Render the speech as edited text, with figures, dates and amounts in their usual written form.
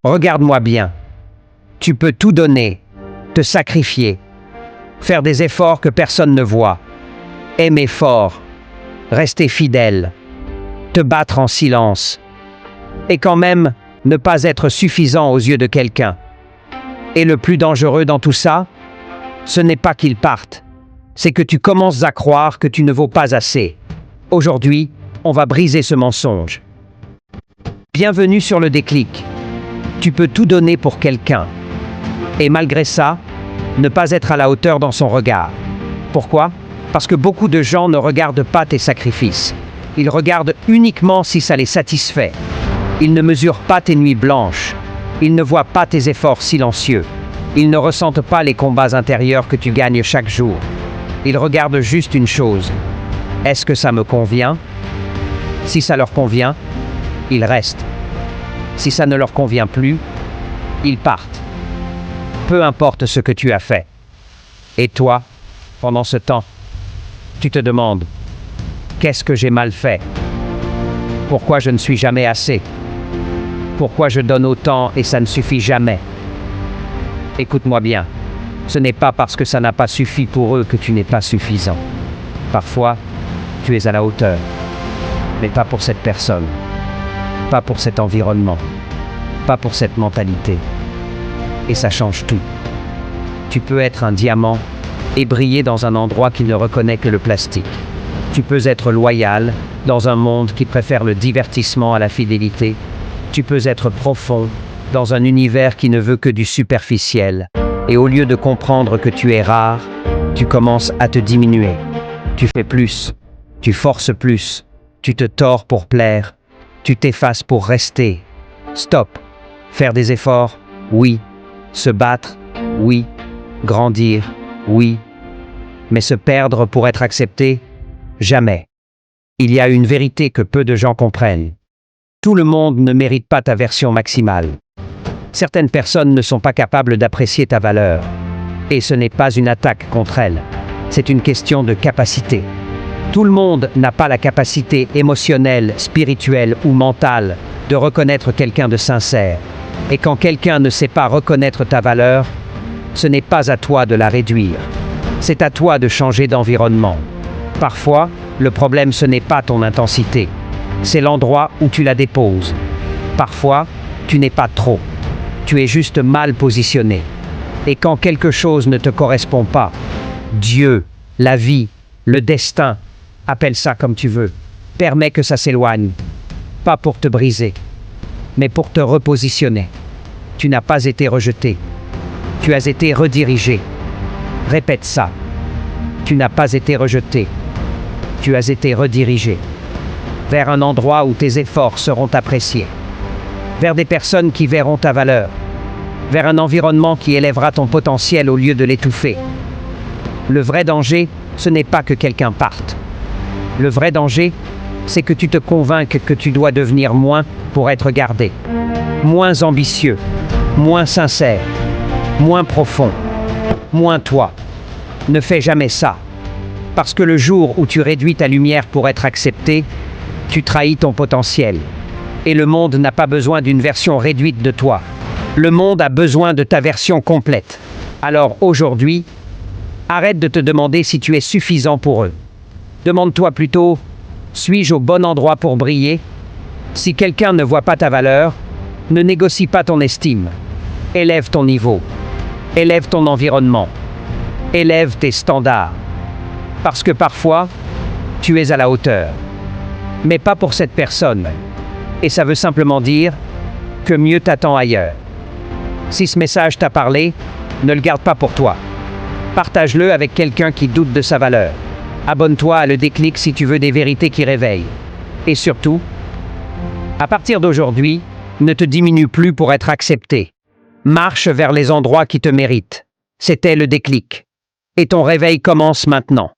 Regarde-moi bien. Tu peux tout donner, te sacrifier, faire des efforts que personne ne voit, aimer fort, rester fidèle, te battre en silence, et quand même ne pas être suffisant aux yeux de quelqu'un. Et le plus dangereux dans tout ça, ce n'est pas qu'ils partent, c'est que tu commences à croire que tu ne vaux pas assez. Aujourd'hui, on va briser ce mensonge. Bienvenue sur le déclic. Tu peux tout donner pour quelqu'un. Et malgré ça, ne pas être à la hauteur dans son regard. Pourquoi? Parce que beaucoup de gens ne regardent pas tes sacrifices. Ils regardent uniquement si ça les satisfait. Ils ne mesurent pas tes nuits blanches. Ils ne voient pas tes efforts silencieux. Ils ne ressentent pas les combats intérieurs que tu gagnes chaque jour. Ils regardent juste une chose. Est-ce que ça me convient? Si ça leur convient, ils restent. Si ça ne leur convient plus, ils partent. Peu importe ce que tu as fait. Et toi, pendant ce temps, tu te demandes, qu'est-ce que j'ai mal fait? Pourquoi je ne suis jamais assez? Pourquoi je donne autant et ça ne suffit jamais? Écoute-moi bien, ce n'est pas parce que ça n'a pas suffi pour eux que tu n'es pas suffisant. Parfois, tu es à la hauteur, mais pas pour cette personne, pas pour cet environnement, pas pour cette mentalité. Et ça change tout. Tu peux être un diamant et briller dans un endroit qui ne reconnaît que le plastique. Tu peux être loyal dans un monde qui préfère le divertissement à la fidélité. Tu peux être profond dans un univers qui ne veut que du superficiel. Et au lieu de comprendre que tu es rare, tu commences à te diminuer. Tu fais plus, tu forces plus, tu te tords pour plaire, tu t'effaces pour rester. Stop. Faire des efforts, oui. Se battre, oui. Grandir, oui. Mais se perdre pour être accepté, jamais. Il y a une vérité que peu de gens comprennent. Tout le monde ne mérite pas ta version maximale. Certaines personnes ne sont pas capables d'apprécier ta valeur. Et ce n'est pas une attaque contre elles. C'est une question de capacité. Tout le monde n'a pas la capacité émotionnelle, spirituelle ou mentale de reconnaître quelqu'un de sincère. Et quand quelqu'un ne sait pas reconnaître ta valeur, ce n'est pas à toi de la réduire. C'est à toi de changer d'environnement. Parfois, le problème ce n'est pas ton intensité. C'est l'endroit où tu la déposes. Parfois, tu n'es pas trop. Tu es juste mal positionné. Et quand quelque chose ne te correspond pas, Dieu, la vie, le destin, appelle ça comme tu veux, permet que ça s'éloigne. Pas pour te briser, mais pour te repositionner. Tu n'as pas été rejeté. Tu as été redirigé. Répète ça. Tu n'as pas été rejeté. Tu as été redirigé. Vers un endroit où tes efforts seront appréciés. Vers des personnes qui verront ta valeur. Vers un environnement qui élèvera ton potentiel au lieu de l'étouffer. Le vrai danger, ce n'est pas que quelqu'un parte. Le vrai danger, c'est que tu te convainques que tu dois devenir moins pour être gardé. Moins ambitieux, moins sincère, moins profond, moins toi. Ne fais jamais ça. Parce que le jour où tu réduis ta lumière pour être accepté, tu trahis ton potentiel. Et le monde n'a pas besoin d'une version réduite de toi. Le monde a besoin de ta version complète. Alors aujourd'hui, arrête de te demander si tu es suffisant pour eux. Demande-toi plutôt, suis-je au bon endroit pour briller? Si quelqu'un ne voit pas ta valeur, ne négocie pas ton estime. Élève ton niveau. Élève ton environnement. Élève tes standards. Parce que parfois, tu es à la hauteur. Mais pas pour cette personne. Et ça veut simplement dire que mieux t'attend ailleurs. Si ce message t'a parlé, ne le garde pas pour toi. Partage-le avec quelqu'un qui doute de sa valeur. Abonne-toi à Le Déclic si tu veux des vérités qui réveillent. Et surtout, à partir d'aujourd'hui, ne te diminue plus pour être accepté. Marche vers les endroits qui te méritent. C'était Le Déclic. Et ton réveil commence maintenant.